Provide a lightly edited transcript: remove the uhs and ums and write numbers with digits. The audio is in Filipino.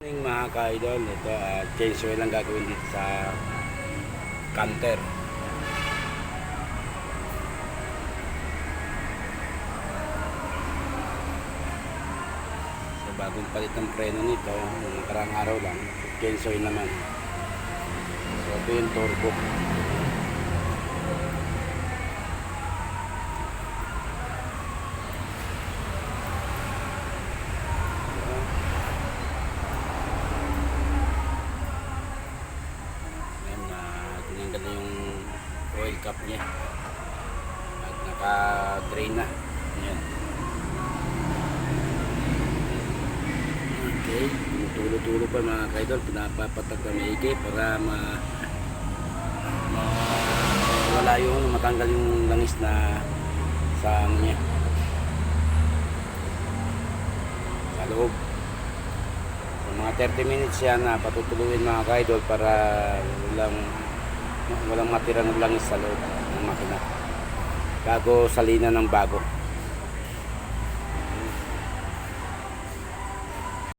Mga ka-idol, ito change oil lang gagawin dito sa canter. So bagong palit ng preno nito, yung nakarang araw lang, change oil naman. So ito yung turbo. Tinanggal na yung oil cap niya at naka-drain na. Ayan. Okay, tulo-tulo pa mga kaidol, pinapapatag na maigi para wala yung matanggal yung langis na sa ano niya, sa loob. So, mga 30 minutes yan na patutuluin mga kaidol para walang matira ng langis sa loob ng makina bago salina ng bago.